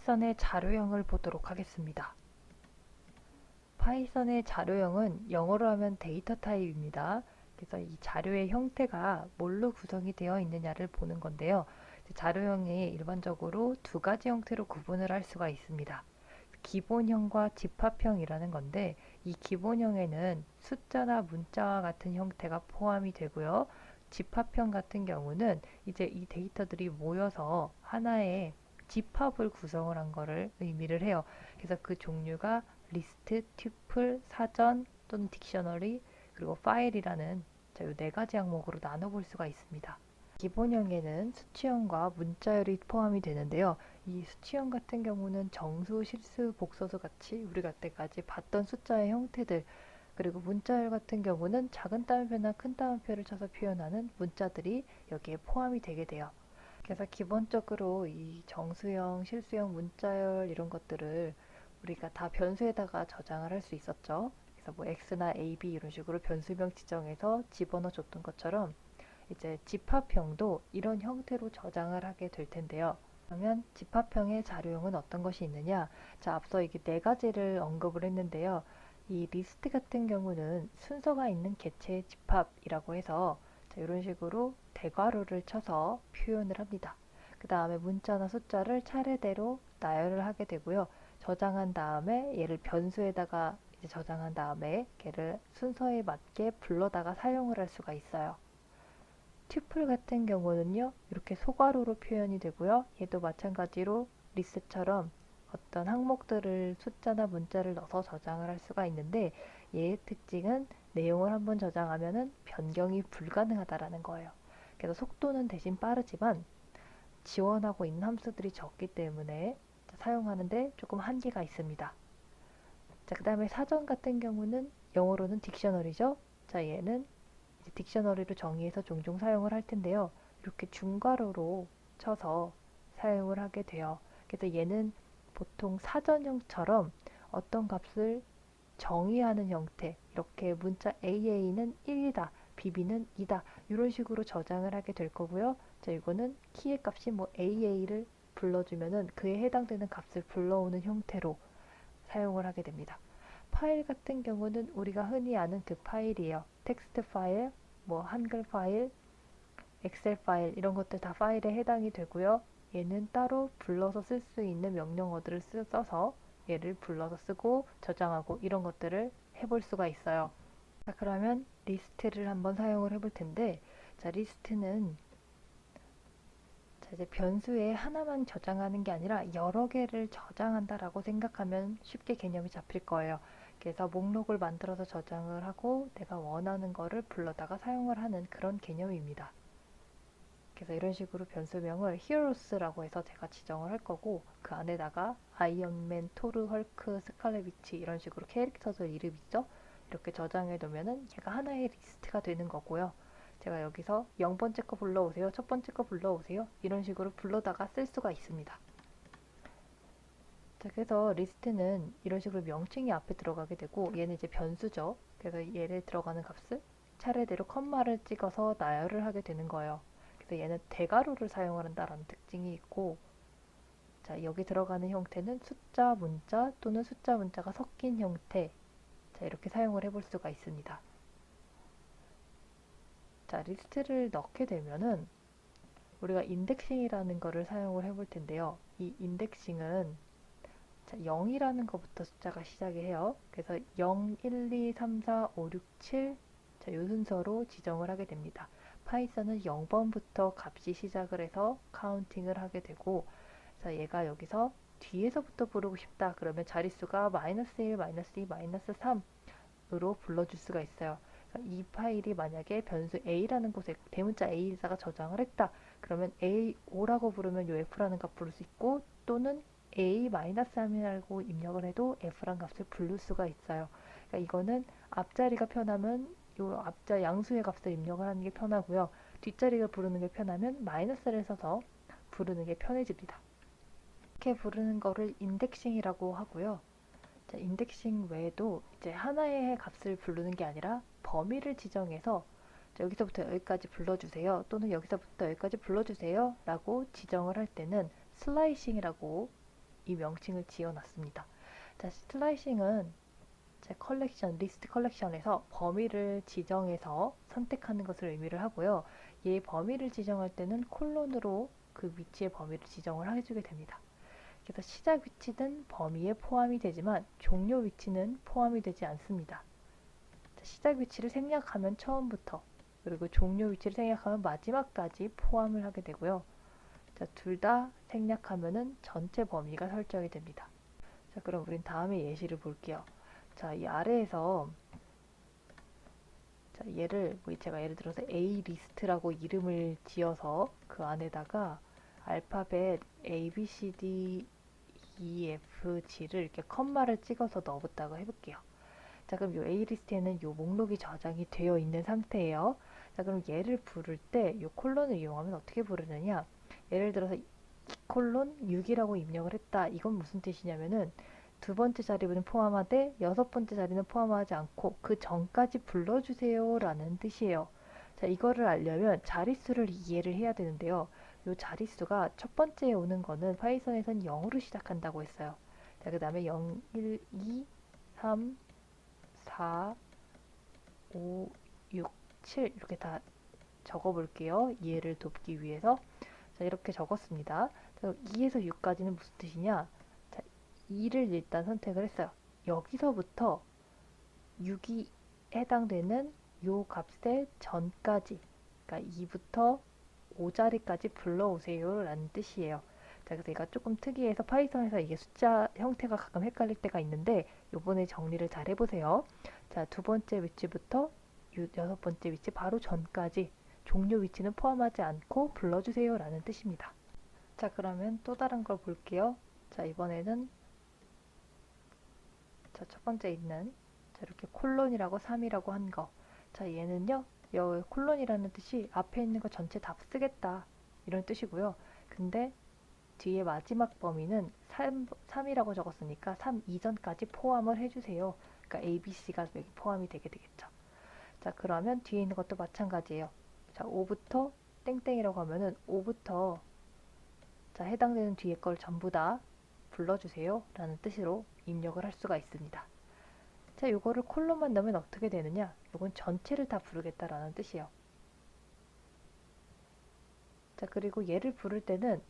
파이썬의 자료형을 보도록 하겠습니다. 파이썬의 자료형은 영어로 하면 데이터 타입입니다. 그래서 이 자료의 형태가 뭘로 구성이 되어 있느냐를 보는 건데요. 자료형이 일반적으로 두 가지 형태로 구분을 할 수가 있습니다. 기본형과 집합형이라는 건데, 이 기본형에는 숫자나 문자와 같은 형태가 포함이 되고요. 집합형 같은 경우는 이제 이 데이터들이 모여서 하나의 집합을 구성을 한 거를 의미를 해요. 그래서 그 종류가 리스트, 튜플, 사전 또는 딕셔너리, 그리고 파일이라는 이 네 가지 항목으로 나눠볼 수가 있습니다. 기본형에는 수치형과 문자열이 포함이 되는데요. 이 수치형 같은 경우는 정수, 실수, 복소수 같이 우리가 때까지 봤던 숫자의 형태들, 그리고 문자열 같은 경우는 작은 따옴표나 큰 따옴표를 쳐서 표현하는 문자들이 여기에 포함이 되게 돼요. 그래서 기본적으로 이 정수형, 실수형, 문자열 이런 것들을 우리가 다 변수에다가 저장을 할 수 있었죠. 그래서 뭐 x나 a, b 이런 식으로 변수명 지정해서 집어넣어 줬던 것처럼 이제 집합형도 이런 형태로 저장을 하게 될 텐데요. 그러면 집합형의 자료형은 어떤 것이 있느냐? 자, 앞서 이게 네 가지를 언급을 했는데요. 이 리스트 같은 경우는 순서가 있는 개체의 집합이라고 해서 자, 이런 식으로 대괄호를 쳐서 표현을 합니다. 그 다음에 문자나 숫자를 차례대로 나열을 하게 되고요. 저장한 다음에 얘를 변수에다가 이제 저장한 다음에 걔를 순서에 맞게 불러다가 사용을 할 수가 있어요. 튜플 같은 경우는요, 이렇게 소괄호로 표현이 되고요. 얘도 마찬가지로 리스트처럼 어떤 항목들을 숫자나 문자를 넣어서 저장을 할 수가 있는데 얘의 특징은 내용을 한번 저장하면은 변경이 불가능하다라는 거예요. 그래서 속도는 대신 빠르지만 지원하고 있는 함수들이 적기 때문에 사용하는데 조금 한계가 있습니다. 자, 그 다음에 사전 같은 경우는 영어로는 딕셔너리죠. 자, 얘는 딕셔너리로 정의해서 종종 사용을 할 텐데요. 이렇게 중괄호로 쳐서 사용을 하게 돼요. 그래서 얘는 보통 사전형처럼 어떤 값을 정의하는 형태, 이렇게 문자 AA는 1이다, BB는 2다 이런 식으로 저장을 하게 될 거고요. 자, 이거는 키의 값이 뭐 AA를 불러주면은 그에 해당되는 값을 불러오는 형태로 사용을 하게 됩니다. 파일 같은 경우는 우리가 흔히 아는 그 파일이에요. 텍스트 파일, 뭐 한글 파일, 엑셀 파일 이런 것들 다 파일에 해당이 되고요. 얘는 따로 불러서 쓸 수 있는 명령어들을 써서 얘를 불러서 쓰고 저장하고 이런 것들을 해볼 수가 있어요. 자, 그러면 리스트를 한번 사용을 해볼 텐데, 자, 리스트는 자, 이제 변수에 하나만 저장하는 게 아니라 여러 개를 저장한다라고 생각하면 쉽게 개념이 잡힐 거예요. 그래서 목록을 만들어서 저장을 하고 내가 원하는 거를 불러다가 사용을 하는 그런 개념입니다. 그래서 이런 식으로 변수명을 히어로스라고 해서 제가 지정을 할 거고 그 안에다가 아이언맨, 토르, 헐크, 스칼렛 위치 이런 식으로 캐릭터들 이름 있죠? 이렇게 저장해 놓으면은 얘가 하나의 리스트가 되는 거고요. 제가 여기서 0번째 거 불러오세요, 첫 번째 거 불러오세요 이런 식으로 불러다가 쓸 수가 있습니다. 자, 그래서 리스트는 이런 식으로 명칭이 앞에 들어가게 되고 얘는 이제 변수죠. 그래서 얘를 들어가는 값을 차례대로 컴마를 찍어서 나열을 하게 되는 거예요. 그래서 얘는 대괄호를 사용을 한다는 특징이 있고, 자, 여기 들어가는 형태는 숫자 문자 또는 숫자 문자가 섞인 형태, 자, 이렇게 사용을 해볼 수가 있습니다. 자, 리스트를 넣게 되면은 우리가 인덱싱이라는 거를 사용을 해볼 텐데요. 이 인덱싱은 자, 0이라는 것부터 숫자가 시작이 해요. 그래서 0, 1, 2, 3, 4, 5, 6, 7 자, 이 순서로 지정을 하게 됩니다. 파이썬은 0번부터 값이 시작을 해서 카운팅을 하게 되고, 자, 얘가 여기서 뒤에서부터 부르고 싶다 그러면 자릿수가 마이너스 1, 마이너스 2, 마이너스 3으로 불러줄 수가 있어요. 이 파일이 만약에 변수 a라는 곳에 대문자 a에다가 저장을 했다 그러면 a5라고 부르면 요 f라는 값 부를 수 있고, 또는 a-3이라고 입력을 해도 f란 값을 부를 수가 있어요. 그러니까 이거는 앞자리가 편하면 요 앞자 양수의 값을 입력을 하는 게 편하고요. 뒷자리가 부르는 게 편하면 마이너스를 써서 부르는 게 편해집니다. 이렇게 부르는 거를 인덱싱이라고 하고요. 자, 인덱싱 외에도 이제 하나의 값을 부르는 게 아니라 범위를 지정해서 자, 여기서부터 여기까지 불러주세요 또는 여기서부터 여기까지 불러주세요 라고 지정을 할 때는 슬라이싱이라고 이 명칭을 지어놨습니다. 자, 슬라이싱은 제 컬렉션, 리스트 컬렉션에서 범위를 지정해서 선택하는 것을 의미를 하고요. 얘 범위를 지정할 때는 콜론으로 그 위치의 범위를 지정을 해주게 됩니다. 그래서 시작 위치는 범위에 포함이 되지만 종료 위치는 포함이 되지 않습니다. 자, 시작 위치를 생략하면 처음부터, 그리고 종료 위치를 생략하면 마지막까지 포함을 하게 되고요. 자, 둘 다 생략하면은 전체 범위가 설정이 됩니다. 자, 그럼 우린 다음에 예시를 볼게요. 자, 이 아래에서 자, 얘를 제가 예를 들어서 A 리스트라고 이름을 지어서 그 안에다가 알파벳 A, B, C, D, E, F, G를 이렇게 컴마를 찍어서 넣어봤다고 해볼게요. 자, 그럼 이 A 리스트에는 이 목록이 저장이 되어 있는 상태예요. 자, 그럼 얘를 부를 때 이 콜론을 이용하면 어떻게 부르느냐? 예를 들어서 2콜론 6이라고 입력을 했다. 이건 무슨 뜻이냐면은 두 번째 자리는 포함하되 여섯 번째 자리는 포함하지 않고 그 전까지 불러주세요 라는 뜻이에요. 자, 이거를 알려면 자릿수를 이해를 해야 되는데요. 이 자릿수가 첫 번째에 오는 거는 파이썬에선 0으로 시작한다고 했어요. 자, 그 다음에 0, 1, 2, 3, 4, 5, 6, 7 이렇게 다 적어볼게요. 이해를 돕기 위해서. 자, 이렇게 적었습니다. 자, 2에서 6까지는 무슨 뜻이냐? 자, 2를 일단 선택을 했어요. 여기서부터 6이 해당되는 요 값의 전까지, 그러니까 2부터 5자리까지 불러오세요 라는 뜻이에요. 자, 그래서 얘가 조금 특이해서 파이썬에서 이게 숫자 형태가 가끔 헷갈릴 때가 있는데 요번에 정리를 잘 해보세요. 자, 두 번째 위치부터 여섯 번째 위치 바로 전까지 종료 위치는 포함하지 않고 불러주세요 라는 뜻입니다. 자, 그러면 또 다른 걸 볼게요. 자, 이번에는 자, 첫 번째 있는 자, 이렇게 콜론이라고 3이라고 한 거. 자, 얘는요. 여기 콜론이라는 뜻이 앞에 있는 거 전체 다 쓰겠다 이런 뜻이고요. 근데 뒤에 마지막 범위는 3이라고 적었으니까 3 이전까지 포함을 해주세요. 그러니까 ABC가 여기 포함이 되게 되겠죠. 자, 그러면 뒤에 있는 것도 마찬가지예요. 자, 5부터 땡땡이라고 하면은 5부터 자, 해당되는 뒤에 걸 전부 다 불러주세요 라는 뜻으로 입력을 할 수가 있습니다. 자, 요거를 콜론만 넣으면 어떻게 되느냐? 요건 전체를 다 부르겠다라는 뜻이에요. 자, 그리고 얘를 부를 때는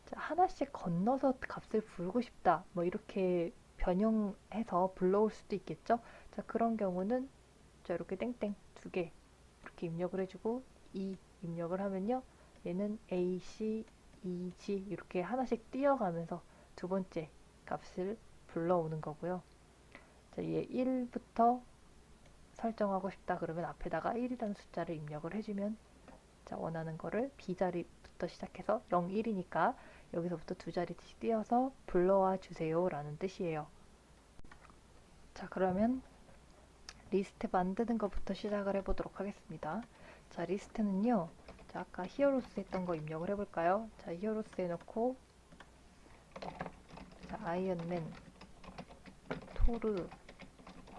자, 하나씩 건너서 값을 부르고 싶다. 뭐 이렇게 변형해서 불러올 수도 있겠죠? 자, 그런 경우는 자, 이렇게 땡땡 두 개 이렇게 입력을 해주고 E 입력을 하면요. 얘는 A, C, E, G 이렇게 하나씩 띄어가면서 두 번째 값을 불러오는 거고요. 자, 얘 1부터 설정하고 싶다 그러면 앞에다가 1이라는 숫자를 입력을 해주면 자, 원하는 거를 B자리부터 시작해서 0, 1이니까 여기서부터 두 자리씩 띄어서 불러와 주세요 라는 뜻이에요. 자, 그러면 리스트 만드는 것부터 시작을 해보도록 하겠습니다. 자, 리스트는요. 자, 아까 히어로스 했던 거 입력을 해볼까요? 자, 히어로스 해놓고 자, 아이언맨, 토르,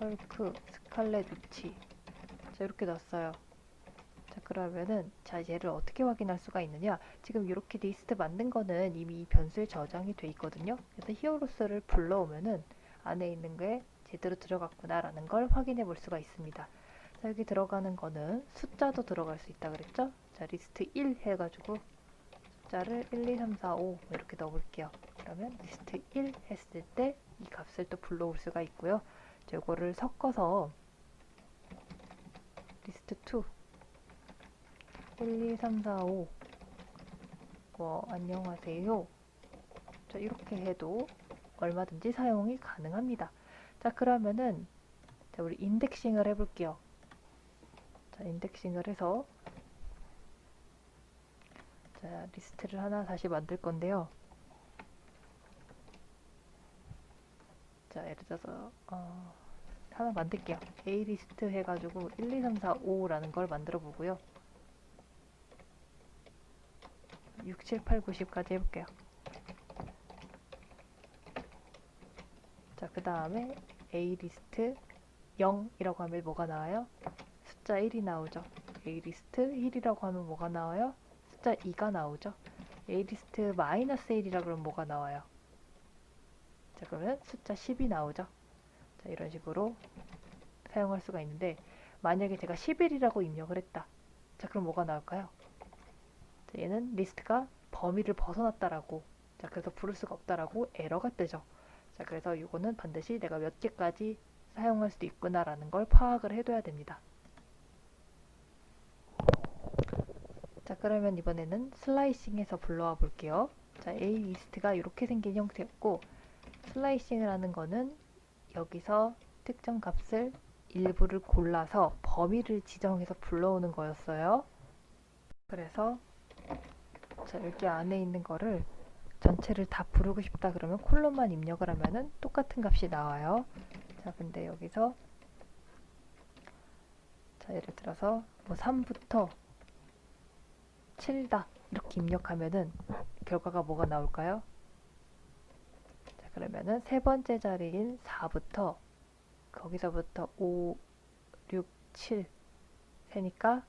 헐크, 스칼렛 위치 자, 이렇게 넣었어요. 자, 그러면은 자, 얘를 어떻게 확인할 수가 있느냐? 지금 이렇게 리스트 만든 거는 이미 변수에 저장이 돼 있거든요. 그래서 히어로스를 불러오면은 안에 있는 게 제대로 들어갔구나 라는 걸 확인해 볼 수가 있습니다. 자, 여기 들어가는 거는 숫자도 들어갈 수 있다 그랬죠? 자, 리스트 1 해가지고 숫자를 1, 2, 3, 4, 5 이렇게 넣어볼게요. 그러면 리스트 1 했을 때 이 값을 또 불러올 수가 있고요. 자, 이거를 섞어서 리스트 2 1, 2, 3, 4, 5 안녕하세요. 자, 이렇게 해도 얼마든지 사용이 가능합니다. 자, 그러면은 자, 우리 인덱싱을 해볼게요. 자, 인덱싱을 해서 자, 리스트를 하나 다시 만들 건데요. 자, 예를 들어서 하나 만들게요. A 리스트 해가지고 1, 2, 3, 4, 5라는 걸 만들어 보고요. 6, 7, 8, 90까지 해볼게요. 자, 그 다음에 A 리스트 0이라고 하면 뭐가 나와요? 숫자 1이 나오죠. A 리스트 1이라고 하면 뭐가 나와요? 숫자 2가 나오죠. A 리스트 마이너스 1이라 그러면 뭐가 나와요? 자, 그러면 숫자 10이 나오죠. 자, 이런 식으로 사용할 수가 있는데 만약에 제가 11이라고 입력을 했다. 자, 그럼 뭐가 나올까요? 자, 얘는 리스트가 범위를 벗어났다라고, 자, 그래서 부를 수가 없다라고 에러가 뜨죠. 자, 그래서 이거는 반드시 내가 몇 개까지 사용할 수도 있구나라는 걸 파악을 해둬야 됩니다. 자, 그러면 이번에는 슬라이싱해서 불러와 볼게요. 자, A 리스트가 이렇게 생긴 형태였고, 슬라이싱을 하는 거는 여기서 특정 값을 일부를 골라서 범위를 지정해서 불러오는 거였어요. 그래서 자, 여기 안에 있는 거를 전체를 다 부르고 싶다 그러면 콜론만 입력을 하면은 똑같은 값이 나와요. 자, 근데 여기서 자, 예를 들어서 뭐 3부터 7다 이렇게 입력하면은 결과가 뭐가 나올까요? 자, 그러면은 세 번째 자리인 4부터 거기서부터 5, 6, 7 세니까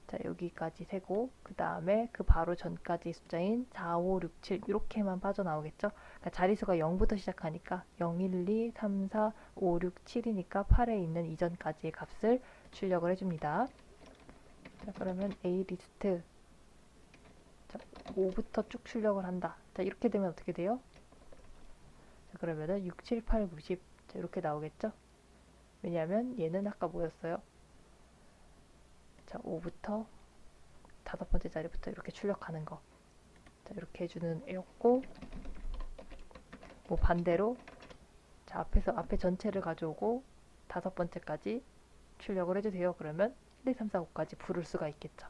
자, 여기까지 세고 그 다음에 그 바로 전까지 숫자인 4, 5, 6, 7 이렇게만 빠져나오겠죠. 그러니까 자리수가 0부터 시작하니까 0, 1, 2, 3, 4, 5, 6, 7이니까 8에 있는 이전까지의 값을 출력을 해줍니다. 자, 그러면 A 리스트 자, 5부터 쭉 출력을 한다. 자, 이렇게 되면 어떻게 돼요? 자, 그러면은 6, 7, 8, 9, 10 자, 이렇게 나오겠죠. 왜냐하면 얘는 아까 뭐였어요? 자, 5부터 다섯 번째 자리부터 이렇게 출력하는 거. 자, 이렇게 해주는 애였고, 뭐 반대로, 자, 앞에 전체를 가져오고, 다섯 번째까지 출력을 해주세요. 그러면 1, 2, 3, 4, 5까지 부를 수가 있겠죠.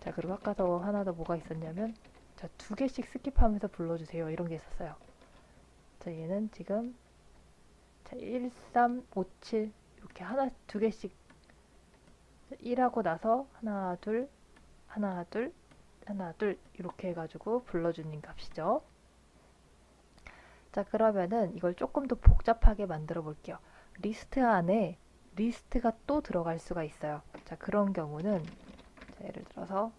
자, 그리고 아까 더 하나 더 뭐가 있었냐면, 자, 두 개씩 스킵하면서 불러주세요. 이런 게 있었어요. 자, 얘는 지금, 자, 1, 3, 5, 7, 이렇게 두 개씩 1하고 나서 하나, 둘, 하나, 둘, 하나, 둘 이렇게 해가지고 불러주는 값이죠. 자, 그러면은 이걸 조금 더 복잡하게 만들어 볼게요. 리스트 안에 리스트가 또 들어갈 수가 있어요. 자, 그런 경우는 자, 예를 들어서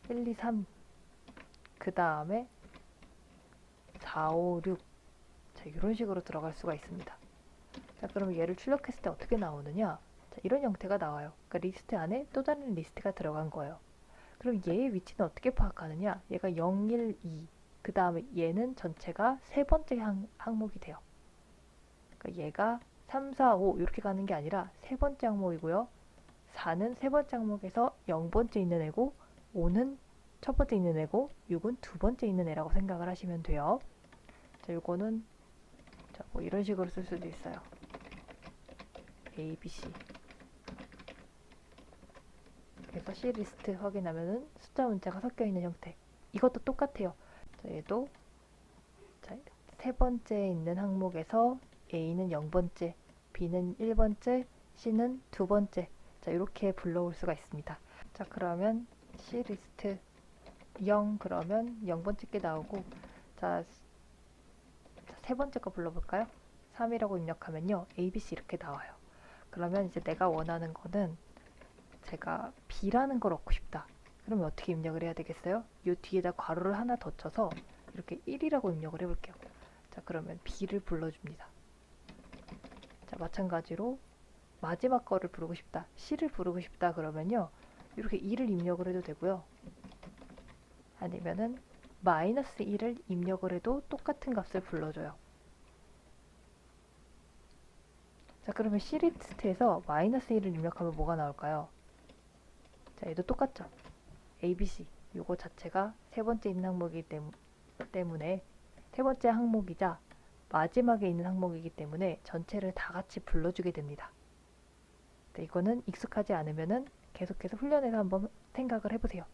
1, 2, 3, 그 다음에 4, 5, 6 자, 이런 식으로 들어갈 수가 있습니다. 자, 그럼 얘를 출력했을 때 어떻게 나오느냐? 자, 이런 형태가 나와요. 그러니까 리스트 안에 또 다른 리스트가 들어간 거예요. 그럼 얘의 위치는 어떻게 파악하느냐? 얘가 0, 1, 2. 그 다음에 얘는 전체가 세 번째 항목이 돼요. 그러니까 얘가 3, 4, 5 이렇게 가는 게 아니라 세 번째 항목이고요. 4는 세 번째 항목에서 0번째 있는 애고 5는 첫 번째 있는 애고 6은 두 번째 있는 애라고 생각을 하시면 돼요. 자, 요거는 자, 뭐 이런 식으로 쓸 수도 있어요. A, B, C. 그래서 C 리스트 확인하면은 숫자 문자가 섞여 있는 형태. 이것도 똑같아요. 자, 얘도 자, 세 번째 있는 항목에서 A는 0번째, B는 1번째, C는 두 번째. 자, 이렇게 불러올 수가 있습니다. 자, 그러면 C 리스트 0 그러면 0번째 게 나오고 자, 세 번째 거 불러볼까요? 3이라고 입력하면요. A, B, C 이렇게 나와요. 그러면 이제 내가 원하는 거는 제가 B라는 걸 얻고 싶다. 그러면 어떻게 입력을 해야 되겠어요? 이 뒤에다 괄호를 하나 더 쳐서 이렇게 1이라고 입력을 해볼게요. 자, 그러면 B를 불러줍니다. 자, 마찬가지로 마지막 거를 부르고 싶다. C를 부르고 싶다 그러면요. 이렇게 2를 입력을 해도 되고요. 아니면은 마이너스 1을 입력을 해도 똑같은 값을 불러줘요. 자, 그러면 C 리스트에서 마이너스 1을 입력하면 뭐가 나올까요? 자, 얘도 똑같죠. ABC 요거 자체가 세 번째 있는 항목이기 때문에 세 번째 항목이자 마지막에 있는 항목이기 때문에 전체를 다 같이 불러주게 됩니다. 이거는 익숙하지 않으면은 계속해서 훈련해서 한번 생각을 해보세요.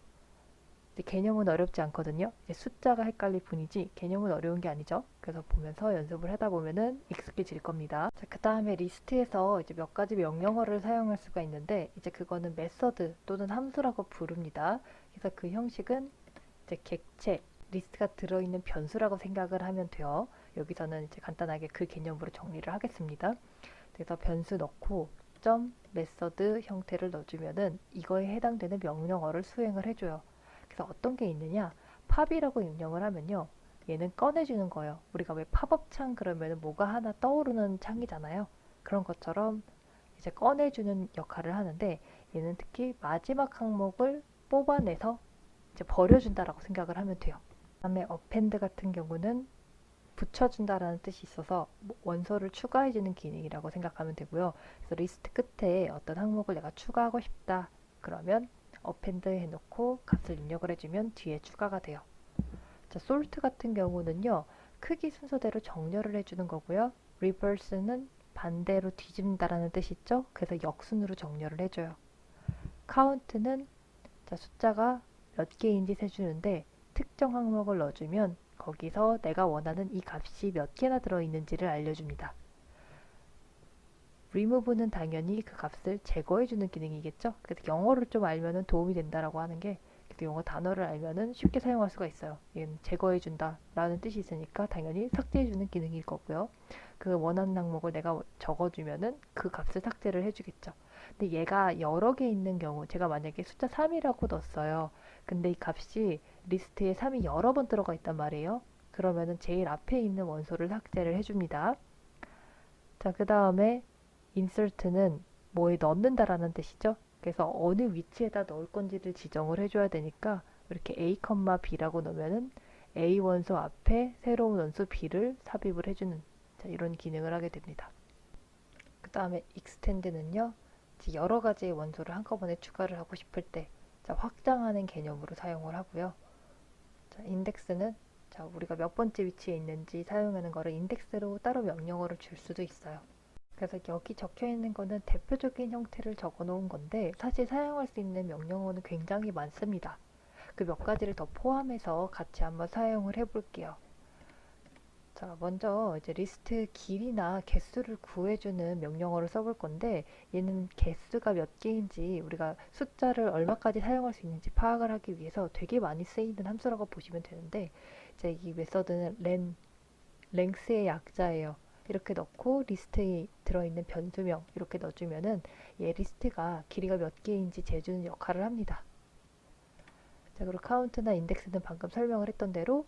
개념은 어렵지 않거든요. 숫자가 헷갈릴 뿐이지 개념은 어려운 게 아니죠. 그래서 보면서 연습을 하다 보면은 익숙해질 겁니다. 자, 그 다음에 리스트에서 이제 몇 가지 명령어를 사용할 수가 있는데 이제 그거는 메서드 또는 함수라고 부릅니다. 그래서 그 형식은 이제 객체, 리스트가 들어있는 변수라고 생각을 하면 돼요. 여기서는 이제 간단하게 그 개념으로 정리를 하겠습니다. 그래서 변수 넣고 점 메서드 형태를 넣어주면은 이거에 해당되는 명령어를 수행을 해줘요. 그래서 어떤 게 있느냐? 팝이라고 입력을 하면요. 얘는 꺼내주는 거예요. 우리가 왜 팝업 창 그러면 뭐가 하나 떠오르는 창이잖아요. 그런 것처럼 이제 꺼내주는 역할을 하는데 얘는 특히 마지막 항목을 뽑아내서 이제 버려준다라고 생각을 하면 돼요. 그다음에 append 같은 경우는 붙여준다라는 뜻이 있어서 원소를 추가해주는 기능이라고 생각하면 되고요. 그래서 리스트 끝에 어떤 항목을 내가 추가하고 싶다. 그러면 append 해놓고 값을 입력을 해주면 뒤에 추가가 돼요. 자, sort 같은 경우는요. 크기 순서대로 정렬을 해주는 거고요. reverse는 반대로 뒤집는다라는 뜻이 있죠. 그래서 역순으로 정렬을 해줘요. count는 자, 숫자가 몇 개인지 세주는데 특정 항목을 넣어주면 거기서 내가 원하는 이 값이 몇 개나 들어있는지를 알려줍니다. remove는 당연히 그 값을 제거해주는 기능이겠죠. 그래서 영어를 좀 알면 도움이 된다라고 하는 게 영어 단어를 알면 쉽게 사용할 수가 있어요. 얘는 제거해준다 라는 뜻이 있으니까 당연히 삭제해주는 기능일 거고요. 그 원하는 항목을 내가 적어주면은 그 값을 삭제를 해주겠죠. 근데 얘가 여러 개 있는 경우 제가 만약에 숫자 3이라고 넣었어요. 근데 이 값이 리스트에 3이 여러 번 들어가 있단 말이에요. 그러면은 제일 앞에 있는 원소를 삭제를 해줍니다. 자, 그 다음에 insert는 뭐에 넣는다라는 뜻이죠. 그래서 어느 위치에다 넣을 건지를 지정을 해줘야 되니까 이렇게 a, b라고 넣으면은 a 원소 앞에 새로운 원소 b를 삽입을 해주는 자, 이런 기능을 하게 됩니다. 그 다음에 extend는요. 여러 가지의 원소를 한꺼번에 추가를 하고 싶을 때 자, 확장하는 개념으로 사용을 하고요. 자, index는 자, 우리가 몇 번째 위치에 있는지 사용하는 거를 인덱스로 따로 명령어를 줄 수도 있어요. 그래서 여기 적혀 있는 거는 대표적인 형태를 적어 놓은 건데 사실 사용할 수 있는 명령어는 굉장히 많습니다. 그 몇 가지를 더 포함해서 같이 한번 사용을 해 볼게요. 자, 먼저 이제 리스트 길이나 개수를 구해주는 명령어를 써볼 건데 얘는 개수가 몇 개인지 우리가 숫자를 얼마까지 사용할 수 있는지 파악을 하기 위해서 되게 많이 쓰이는 함수라고 보시면 되는데 이제 이 메서드는 length의 약자예요. 이렇게 넣고 리스트에 들어있는 변수명 이렇게 넣어주면은 얘 리스트가 길이가 몇 개인지 재주는 역할을 합니다. 자, 그리고 count나 index는 방금 설명을 했던 대로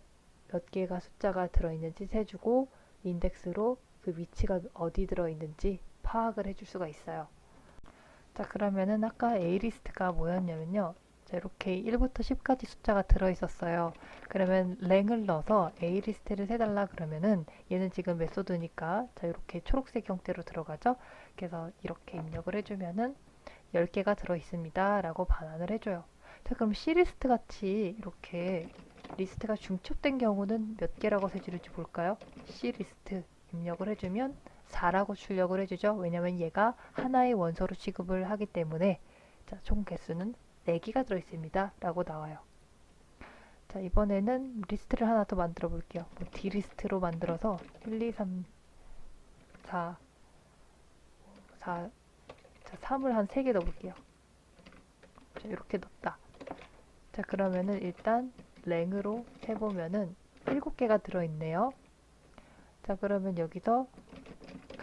몇 개가 숫자가 들어있는지 세주고 인덱스로 그 위치가 어디 들어있는지 파악을 해줄 수가 있어요. 자, 그러면은 아까 A리스트가 뭐였냐면요. 자, 이렇게 1부터 10까지 숫자가 들어있었어요. 그러면 랭을 넣어서 A리스트를 세달라 그러면은 얘는 지금 메소드니까 자, 이렇게 초록색 형태로 들어가죠. 그래서 이렇게 입력을 해주면은 10개가 들어있습니다. 라고 반환을 해줘요. 자, 그럼 C리스트 같이 이렇게 리스트가 중첩된 경우는 몇 개라고 세줄지 볼까요? C리스트 입력을 해주면 4라고 출력을 해주죠. 왜냐면 얘가 하나의 원소로 취급을 하기 때문에 자, 총 개수는 4개가 들어있습니다. 라고 나와요. 자, 이번에는 리스트를 하나 더 만들어 볼게요. 뭐 D리스트로 만들어서 1, 2, 3, 4, 4, 자, 3을 한 3개 넣어볼게요. 자, 이렇게 넣었다. 자, 그러면은 일단 랭으로 해보면은 7개가 들어있네요. 자, 그러면 여기서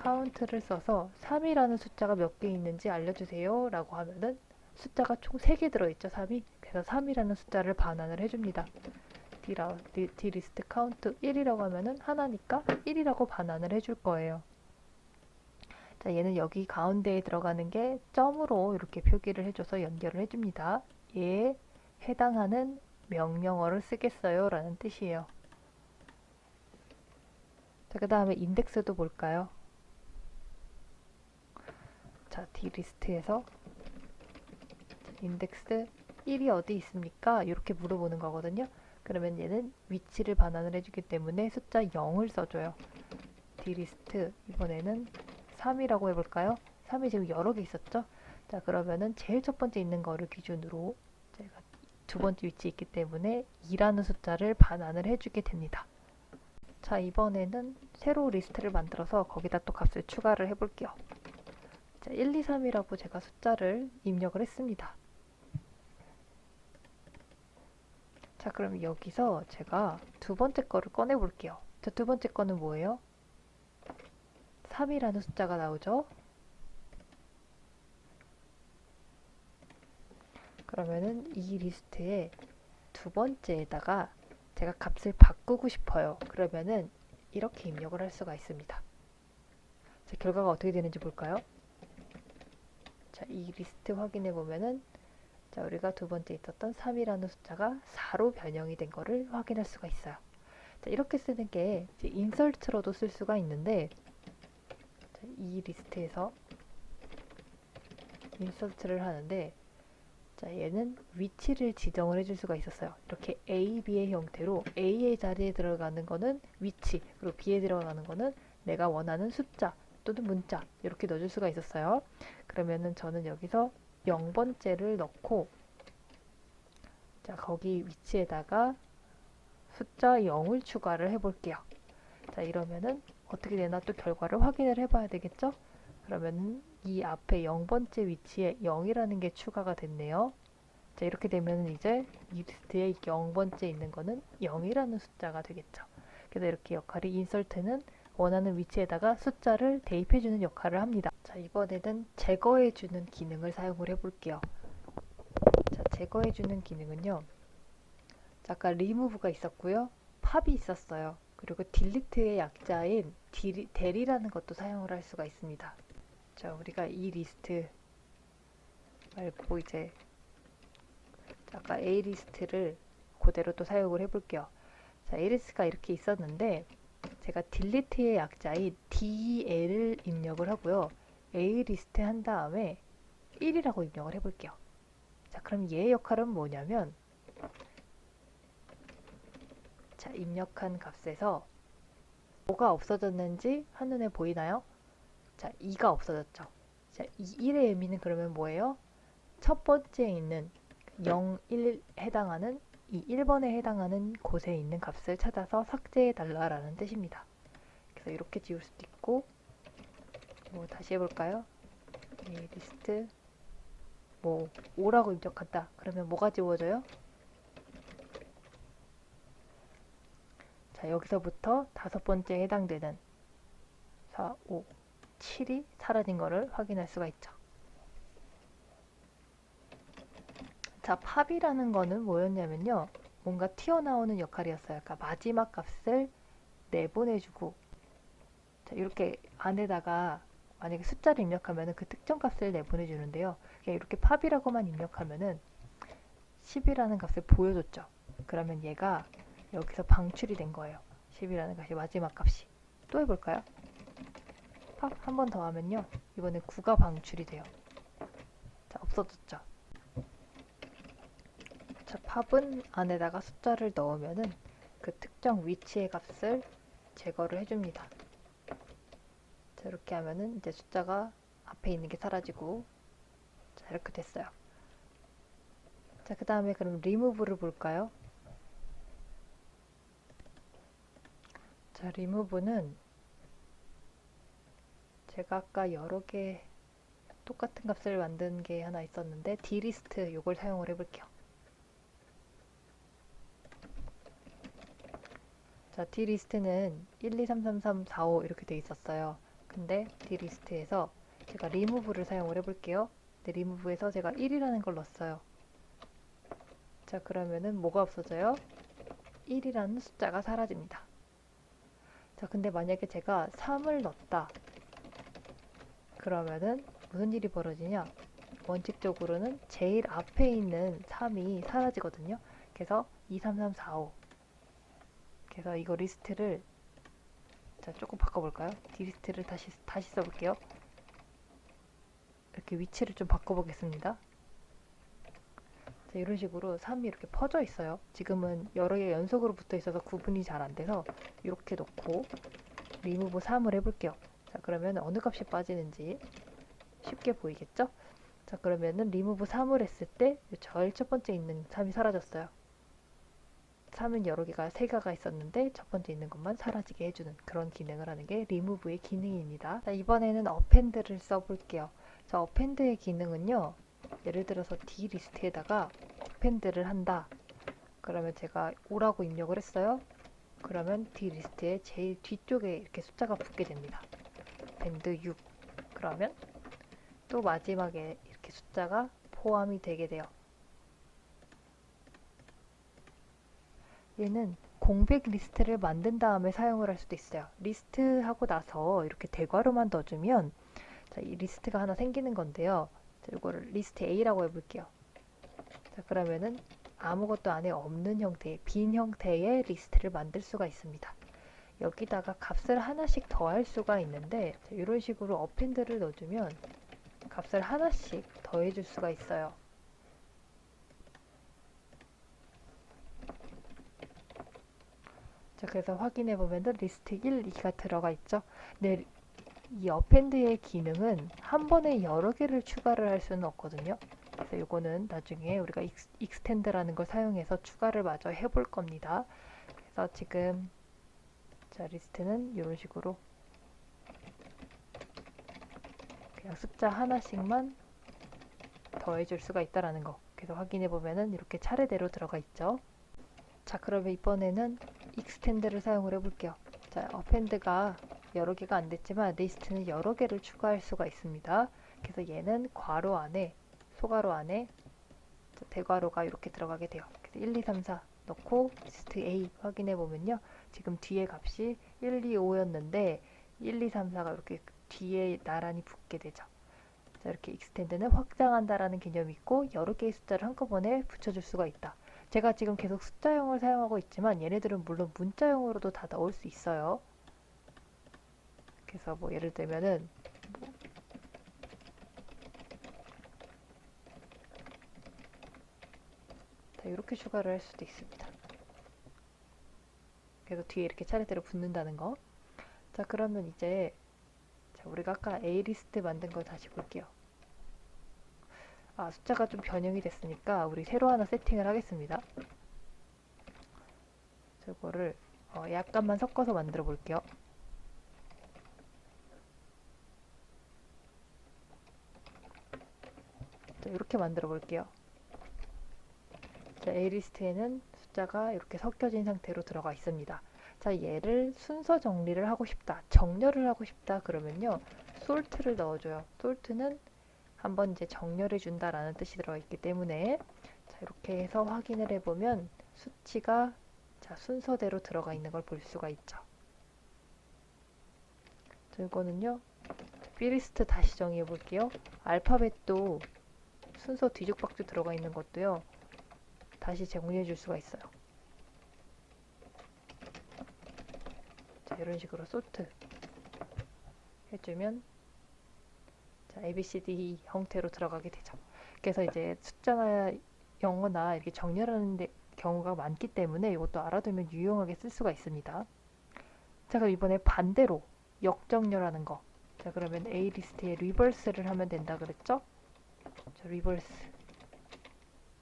count를 써서 3이라는 숫자가 몇 개 있는지 알려주세요 라고 하면은 숫자가 총 3개 들어있죠, 3이. 그래서 3이라는 숫자를 반환을 해줍니다. D리스트 count 1이라고 하면은 하나니까 1이라고 반환을 해줄 거예요. 자, 얘는 여기 가운데에 들어가는 게 점으로 이렇게 표기를 해줘서 연결을 해줍니다. 얘에 해당하는 명령어를 쓰겠어요 라는 뜻이에요. 자, 그 다음에 인덱스도 볼까요? 자, D리스트에서 인덱스 1이 어디 있습니까? 이렇게 물어보는 거거든요. 그러면 얘는 위치를 반환을 해주기 때문에 숫자 0을 써줘요. D리스트 이번에는 3이라고 해볼까요? 3이 지금 여러 개 있었죠? 자, 그러면은 제일 첫 번째 있는 거를 기준으로 제가 두 번째 위치에 있기 때문에 2라는 숫자를 반환을 해주게 됩니다. 자, 이번에는 새로 리스트를 만들어서 거기다 또 값을 추가를 해볼게요. 자, 1, 2, 3이라고 제가 숫자를 입력을 했습니다. 자, 그럼 여기서 제가 두 번째 거를 꺼내 볼게요. 자, 두 번째 거는 뭐예요? 3이라는 숫자가 나오죠? 그러면은 이 리스트에 두 번째에다가 제가 값을 바꾸고 싶어요. 그러면은 이렇게 입력을 할 수가 있습니다. 자, 결과가 어떻게 되는지 볼까요? 자, 이 리스트 확인해 보면은 자, 우리가 두 번째 있었던 3이라는 숫자가 4로 변형이 된 거를 확인할 수가 있어요. 자, 이렇게 쓰는 게 이제 인설트로도 쓸 수가 있는데 자, 이 리스트에서 인설트를 하는데 자, 얘는 위치를 지정을 해줄 수가 있었어요. 이렇게 A, B의 형태로 A의 자리에 들어가는 거는 위치, 그리고 B에 들어가는 거는 내가 원하는 숫자 또는 문자 이렇게 넣어줄 수가 있었어요. 그러면은 저는 여기서 0번째를 넣고 자, 거기 위치에다가 숫자 0을 추가를 해볼게요. 자, 이러면은 어떻게 되나 또 결과를 확인을 해봐야 되겠죠? 그러면은 이 앞에 0번째 위치에 0이라는 게 추가가 됐네요. 자, 이렇게 되면 이제 이 리스트에 0번째 있는 거는 0이라는 숫자가 되겠죠. 그래서 이렇게 역할이 인설트는 원하는 위치에다가 숫자를 대입해주는 역할을 합니다. 자, 이번에는 제거해주는 기능을 사용을 해볼게요. 자, 제거해주는 기능은요. 자, 아까 리무브가 있었고요. 팝이 있었어요. 그리고 딜리트의 약자인 델이라는 것도 사용을 할 수가 있습니다. 자, 우리가 이 리스트 말고 이제 아까 A 리스트를 그대로 또 사용을 해볼게요. 자, A 리스트가 이렇게 있었는데 제가 딜리트의 약자인 DL을 입력을 하고요. A 리스트 한 다음에 1이라고 입력을 해볼게요. 자, 그럼 얘의 역할은 뭐냐면 자, 입력한 값에서 뭐가 없어졌는지 한눈에 보이나요? 자, 2가 없어졌죠. 자, 이 1의 의미는 그러면 뭐예요? 첫 번째에 있는 0, 1 해당하는 이 1번에 해당하는 곳에 있는 값을 찾아서 삭제해 달라라는 뜻입니다. 그래서 이렇게 지울 수도 있고 뭐 다시 해볼까요? 이 리스트 뭐 5라고 입력한다. 그러면 뭐가 지워져요? 자, 여기서부터 다섯 번째에 해당되는 4, 5, 7이 사라진 거를 확인할 수가 있죠. 자, 팝이라는 거는 뭐였냐면요. 뭔가 튀어나오는 역할이었어요. 그러니까 마지막 값을 내보내주고 자, 이렇게 안에다가 만약에 숫자를 입력하면 그 특정 값을 내보내주는데요. 그냥 이렇게 팝이라고만 입력하면은 10이라는 값을 보여줬죠. 그러면 얘가 여기서 방출이 된 거예요. 10이라는 값이 마지막 값이. 또 해볼까요? 팝 한 번 더 하면요. 이번에 9가 방출이 돼요. 자, 없어졌죠. 자, 팝은 안에다가 숫자를 넣으면은 그 특정 위치의 값을 제거를 해줍니다. 자, 이렇게 하면은 이제 숫자가 앞에 있는 게 사라지고 자, 이렇게 됐어요. 자, 그 다음에 그럼 리무브를 볼까요? 자, 리무브는 제가 아까 여러 개 똑같은 값을 만든 게 하나 있었는데 dList 이걸 사용을 해볼게요. 자, dList는 1, 2, 3, 3, 3, 4, 5 이렇게 돼 있었어요. 근데 dList에서 제가 리무브를 사용을 해볼게요. 네, 리무브에서 제가 1이라는 걸 넣었어요. 자, 그러면은 뭐가 없어져요? 1이라는 숫자가 사라집니다. 자, 근데 만약에 제가 3을 넣었다. 그러면은 무슨 일이 벌어지냐? 원칙적으로는 제일 앞에 있는 3이 사라지거든요. 그래서 2, 3, 3, 4, 5. 그래서 이거 리스트를 자, 조금 바꿔볼까요? dList를 다시 써볼게요. 이렇게 위치를 좀 바꿔보겠습니다. 자, 이런 식으로 3이 이렇게 퍼져 있어요. 지금은 여러 개 연속으로 붙어 있어서 구분이 잘 안 돼서 이렇게 놓고 리무브 3을 해볼게요. 자, 그러면 어느 값이 빠지는지 쉽게 보이겠죠? 자, 그러면은 리무브 3을 했을 때 제일 첫 번째 있는 3이 사라졌어요. 3은 여러 개가 3개가 있었는데 첫 번째 있는 것만 사라지게 해주는 그런 기능을 하는 게 리무브의 기능입니다. 자, 이번에는 어펜드를 써볼게요. 자, 어펜드의 기능은요. 예를 들어서 dList에다가 어펜드를 한다. 그러면 제가 5라고 입력을 했어요. 그러면 dList의 제일 뒤쪽에 이렇게 숫자가 붙게 됩니다. 밴드 6. 그러면 또 마지막에 이렇게 숫자가 포함이 되게 돼요. 얘는 공백 리스트를 만든 다음에 사용을 할 수도 있어요. 리스트 하고 나서 이렇게 대괄호만 넣어주면 자, 이 리스트가 하나 생기는 건데요. 자, 이거를 리스트 A라고 해볼게요. 자, 그러면은 아무것도 안에 없는 형태의 빈 형태의 리스트를 만들 수가 있습니다. 여기다가 값을 하나씩 더할 수가 있는데 자, 이런 식으로 어펜드를 넣어주면 값을 하나씩 더해줄 수가 있어요. 자, 그래서 확인해 보면은 리스트 1, 2가 들어가 있죠. 네, 이 어펜드의 기능은 한 번에 여러 개를 추가를 할 수는 없거든요. 그래서 이거는 나중에 우리가 익스텐드라는 걸 사용해서 추가를 마저 해볼 겁니다. 그래서 지금 자, 리스트는 이런 식으로 그냥 숫자 하나씩만 더해줄 수가 있다라는 거. 그래서 확인해 보면은 이렇게 차례대로 들어가 있죠. 자, 그러면 이번에는 익스텐드를 사용을 해볼게요. 자, 어펜드가 여러 개가 안 됐지만 리스트는 여러 개를 추가할 수가 있습니다. 그래서 얘는 괄호 안에, 소괄호 안에 대괄호가 이렇게 들어가게 돼요. 그래서 1, 2, 3, 4 넣고 리스트 A 확인해 보면요. 지금 뒤에 값이 1, 2, 5였는데 1, 2, 3, 4가 이렇게 뒤에 나란히 붙게 되죠. 자, 이렇게 익스텐드는 확장한다라는 개념이 있고 여러 개의 숫자를 한꺼번에 붙여줄 수가 있다. 제가 지금 계속 숫자형을 사용하고 있지만 얘네들은 물론 문자형으로도 다 넣을 수 있어요. 그래서 뭐 예를 들면은 자, 이렇게 추가를 할 수도 있습니다. 그래서 뒤에 이렇게 차례대로 붙는다는 거. 자, 그러면 이제 자, 우리가 아까 A 리스트 만든 거 다시 볼게요. 아, 숫자가 좀 변형이 됐으니까 우리 새로 하나 세팅을 하겠습니다. 저거를 약간만 섞어서 만들어 볼게요. 자, 이렇게 만들어 볼게요. 자, A리스트에는 숫자가 이렇게 섞여진 상태로 들어가 있습니다. 자, 얘를 순서 정리를 하고 싶다, 정렬을 하고 싶다 그러면요. sort를 넣어줘요. sort는 한번 이제 정렬해 준다라는 뜻이 들어있기 때문에 자, 이렇게 해서 확인을 해보면 수치가 자, 순서대로 들어가 있는 걸 볼 수가 있죠. 자, 이거는요. B리스트 다시 정의해 볼게요. 알파벳도 순서 뒤죽박죽 들어가 있는 것도요. 다시 정리해 줄 수가 있어요. 자, 이런 식으로 소트 해주면 자, ABCD 형태로 들어가게 되죠. 그래서 이제 숫자나 영어나 이렇게 정렬하는 데 경우가 많기 때문에 이것도 알아두면 유용하게 쓸 수가 있습니다. 자, 그럼 이번에 반대로 역정렬하는 거. 자, 그러면 A 리스트에 리버스를 하면 된다 그랬죠? 자, 리버스.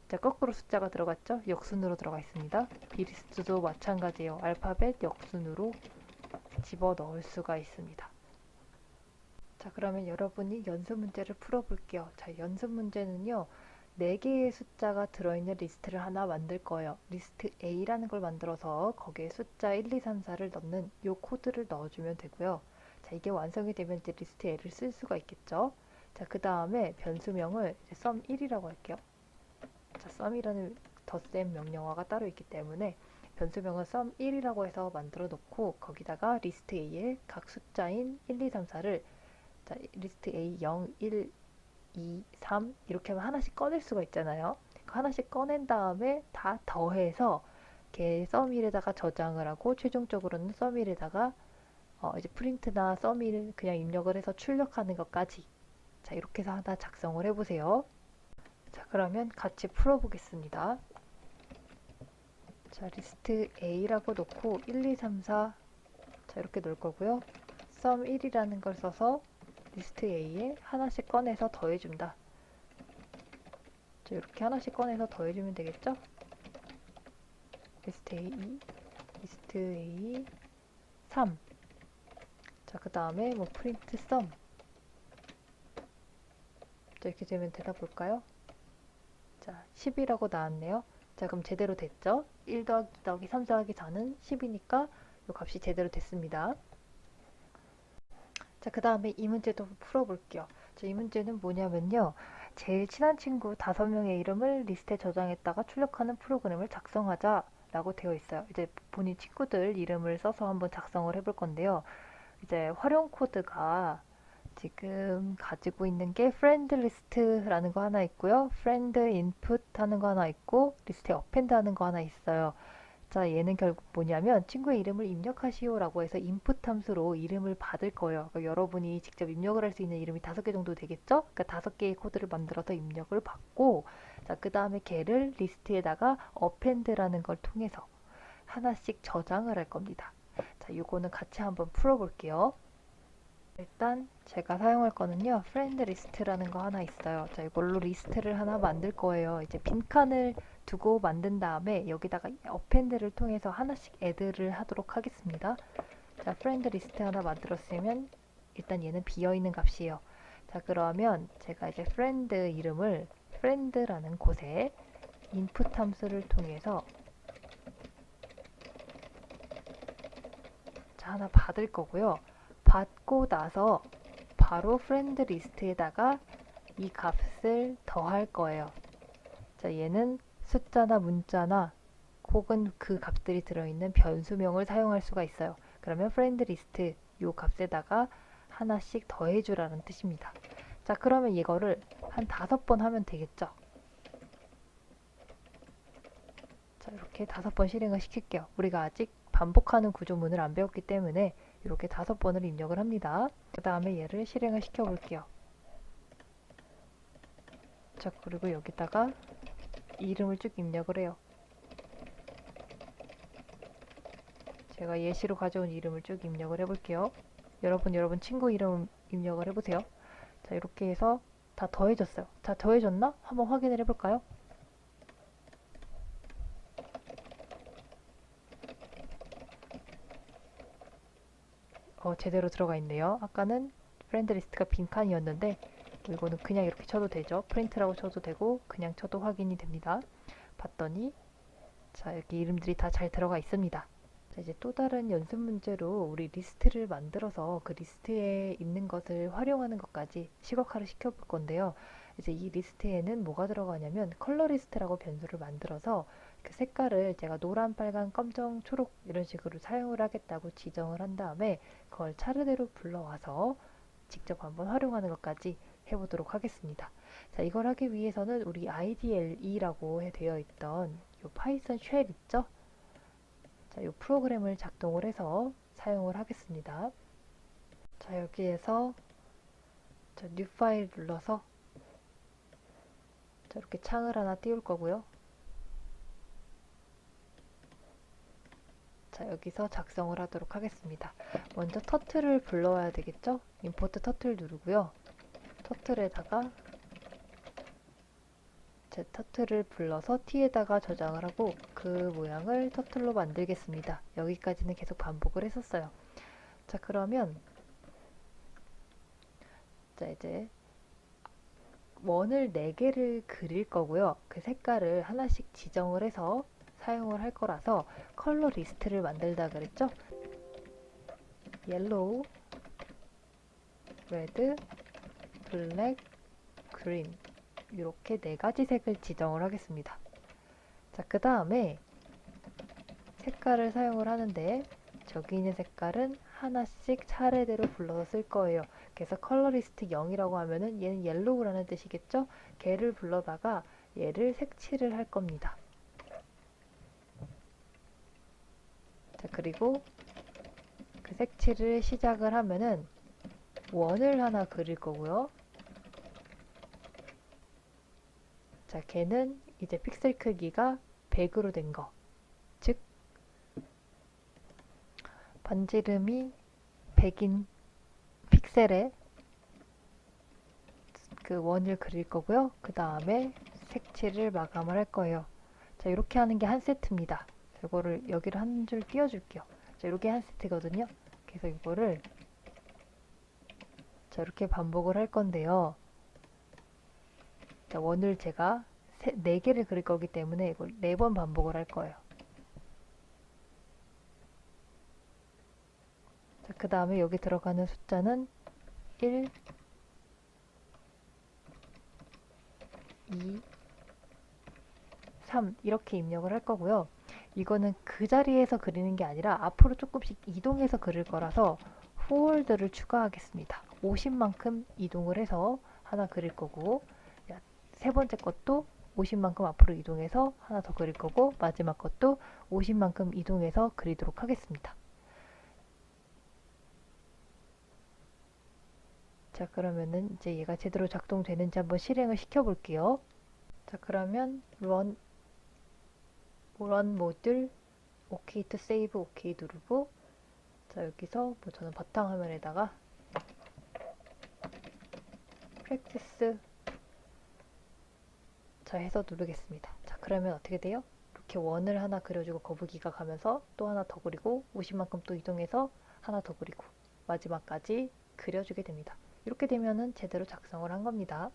자, 거꾸로 숫자가 들어갔죠? 역순으로 들어가 있습니다. B 리스트도 마찬가지예요. 알파벳 역순으로 집어 넣을 수가 있습니다. 자, 그러면 여러분이 연습 문제를 풀어볼게요. 자, 연습 문제는요. 4개의 숫자가 들어있는 리스트를 하나 만들 거예요. 리스트 A라는 걸 만들어서 거기에 숫자 1, 2, 3, 4를 넣는 이 코드를 넣어주면 되고요. 자, 이게 완성이 되면 이제 리스트 A를 쓸 수가 있겠죠. 자, 그 다음에 변수명을 sum1이라고 할게요. 자, sum이라는 덧셈 명령어가 따로 있기 때문에 변수명은 sum1이라고 해서 만들어 놓고 거기다가 리스트 A의 각 숫자인 1, 2, 3, 4를 자, 리스트 A 0, 1, 2, 3 이렇게 하면 하나씩 꺼낼 수가 있잖아요. 하나씩 꺼낸 다음에 다 더해서 걔 썸1에다가 저장을 하고 최종적으로는 썸1에다가 이제 프린트나 썸1 그냥 입력을 해서 출력하는 것까지 자, 이렇게 해서 하나 작성을 해보세요. 자, 그러면 같이 풀어보겠습니다. 자, 리스트 A라고 놓고 1, 2, 3, 4 자, 이렇게 놓을 거고요. sum1이라는 걸 써서 리스트 A에 하나씩 꺼내서 더해준다. 자, 이렇게 하나씩 꺼내서 더해주면 되겠죠? 리스트 A 2, 리스트 A 3. 자, 그 다음에 뭐 프린트 sum. 자, 이렇게 되면 되다 볼까요? 자, 10이라고 나왔네요. 자, 그럼 제대로 됐죠? 1 더하기 2 더하기 3 더하기 4는 10이니까 이 값이 제대로 됐습니다. 자, 그 다음에 이 문제도 풀어볼게요. 자, 이 문제는 뭐냐면요. 제일 친한 친구 5명의 이름을 리스트에 저장했다가 출력하는 프로그램을 작성하자 라고 되어 있어요. 이제 본인 친구들 이름을 써서 한번 작성을 해볼 건데요. 이제 활용 코드가 지금 가지고 있는 게 friend list라는 거 하나 있고요. friend input 하는 거 하나 있고 리스트에 append 하는 거 하나 있어요. 자, 얘는 결국 뭐냐면 친구의 이름을 입력하시오라고 해서 input 함수로 이름을 받을 거예요. 그러니까 여러분이 직접 입력을 할 수 있는 이름이 5개 정도 되겠죠? 그러니까 5개의 코드를 만들어서 입력을 받고 자, 그 다음에 걔를 리스트에다가 append라는 걸 통해서 하나씩 저장을 할 겁니다. 자, 이거는 같이 한번 풀어볼게요. 일단 제가 사용할 거는요, friend list라는 거 하나 있어요. 자, 이걸로 리스트를 하나 만들 거예요. 이제 빈칸을 두고 만든 다음에 여기다가 append를 통해서 하나씩 add를 하도록 하겠습니다. 자, friend list 하나 만들었으면 일단 얘는 비어있는 값이에요. 자, 그러면 제가 이제 friend 이름을 friend라는 곳에 input 함수를 통해서 자, 하나 받을 거고요. 받고 나서 바로 friend 리스트에다가 이 값을 더할 거예요. 자, 얘는 숫자나 문자나 혹은 그 값들이 들어있는 변수명을 사용할 수가 있어요. 그러면 friend 리스트 요 값에다가 하나씩 더해주라는 뜻입니다. 자, 그러면 이거를 한 5번 하면 되겠죠. 자, 이렇게 5번 실행을 시킬게요. 우리가 아직 반복하는 구조문을 안 배웠기 때문에 이렇게 5번을 입력을 합니다. 그 다음에 얘를 실행을 시켜 볼게요. 자, 그리고 여기다가 이름을 쭉 입력을 해요. 제가 예시로 가져온 이름을 쭉 입력을 해볼게요. 여러분 친구 이름 입력을 해보세요. 자, 이렇게 해서 다 더해졌어요. 자, 더해졌나? 한번 확인을 해볼까요? 제대로 들어가 있네요. 아까는 프렌드 리스트가 빈칸이었는데 이거는 그냥 이렇게 쳐도 되죠. 프린트라고 쳐도 되고 그냥 쳐도 확인이 됩니다. 봤더니 자, 여기 이름들이 다 잘 들어가 있습니다. 자, 이제 또 다른 연습 문제로 우리 리스트를 만들어서 그 리스트에 있는 것을 활용하는 것까지 시각화를 시켜볼 건데요. 이제 이 리스트에는 뭐가 들어가냐면 컬러 리스트라고 변수를 만들어서 그 색깔을 제가 노란, 빨간, 검정, 초록 이런 식으로 사용을 하겠다고 지정을 한 다음에 그걸 차례대로 불러와서 직접 한번 활용하는 것까지 해보도록 하겠습니다. 자, 이걸 하기 위해서는 우리 IDLE라고 되어 있던 이 파이썬 쉘 있죠? 자, 이 프로그램을 작동을 해서 사용을 하겠습니다. 자, 여기에서 자, 뉴 파일 눌러서 자, 이렇게 창을 하나 띄울 거고요. 자, 여기서 작성을 하도록 하겠습니다. 먼저 터틀을 불러와야 되겠죠? 임포트 터틀 누르고요. 터틀에다가 제 터틀을 불러서 t에다가 저장을 하고 그 모양을 터틀로 만들겠습니다. 여기까지는 계속 반복을 했었어요. 자, 그러면 자, 이제 원을 4개를 그릴 거고요. 그 색깔을 하나씩 지정을 해서 사용을 할 거라서 컬러 리스트를 만들다 그랬죠? 옐로우, 레드, 블랙, 그린 이렇게 4가지 색을 지정을 하겠습니다. 자, 그 다음에 색깔을 사용을 하는데 저기 있는 색깔은 하나씩 차례대로 불러서 쓸 거예요. 그래서 컬러리스트 0이라고 하면은 얘는 옐로우라는 뜻이겠죠? 걔를 불러다가 얘를 색칠을 할 겁니다. 자, 그리고 그 색칠을 시작을 하면은 원을 하나 그릴 거고요. 자, 걔는 이제 픽셀 크기가 100으로 된 거. 즉, 반지름이 100인 픽셀에 그 원을 그릴 거고요. 그 다음에 색칠을 마감을 할 거예요. 자, 이렇게 하는 게 한 세트입니다. 이거를 여기를 한 줄 띄워줄게요. 자, 이렇게 한 세트거든요. 그래서 이거를 자, 이렇게 반복을 할 건데요. 자, 원을 제가 4개를 그릴 거기 때문에 이걸 4번 반복을 할 거예요. 자, 그 다음에 여기 들어가는 숫자는 1, 2, 3 이렇게 입력을 할 거고요. 이거는 그 자리에서 그리는 게 아니라 앞으로 조금씩 이동해서 그릴 거라서 포월드를 추가하겠습니다. 50만큼 이동을 해서 하나 그릴 거고, 세 번째 것도 50만큼 앞으로 이동해서 하나 더 그릴 거고, 마지막 것도 50만큼 이동해서 그리도록 하겠습니다. 자, 그러면은 이제 얘가 제대로 작동되는지 한번 실행을 시켜 볼게요. 자, 그러면 run 모듈 OK to save OK 누르고, 자, 여기서 뭐 저는 바탕화면에다가 practice 자 해서 누르겠습니다. 자, 그러면 어떻게 돼요? 이렇게 원을 하나 그려주고 거북이가 가면서 또 하나 더 그리고 50만큼 또 이동해서 하나 더 그리고 마지막까지 그려주게 됩니다. 이렇게 되면은 제대로 작성을 한 겁니다.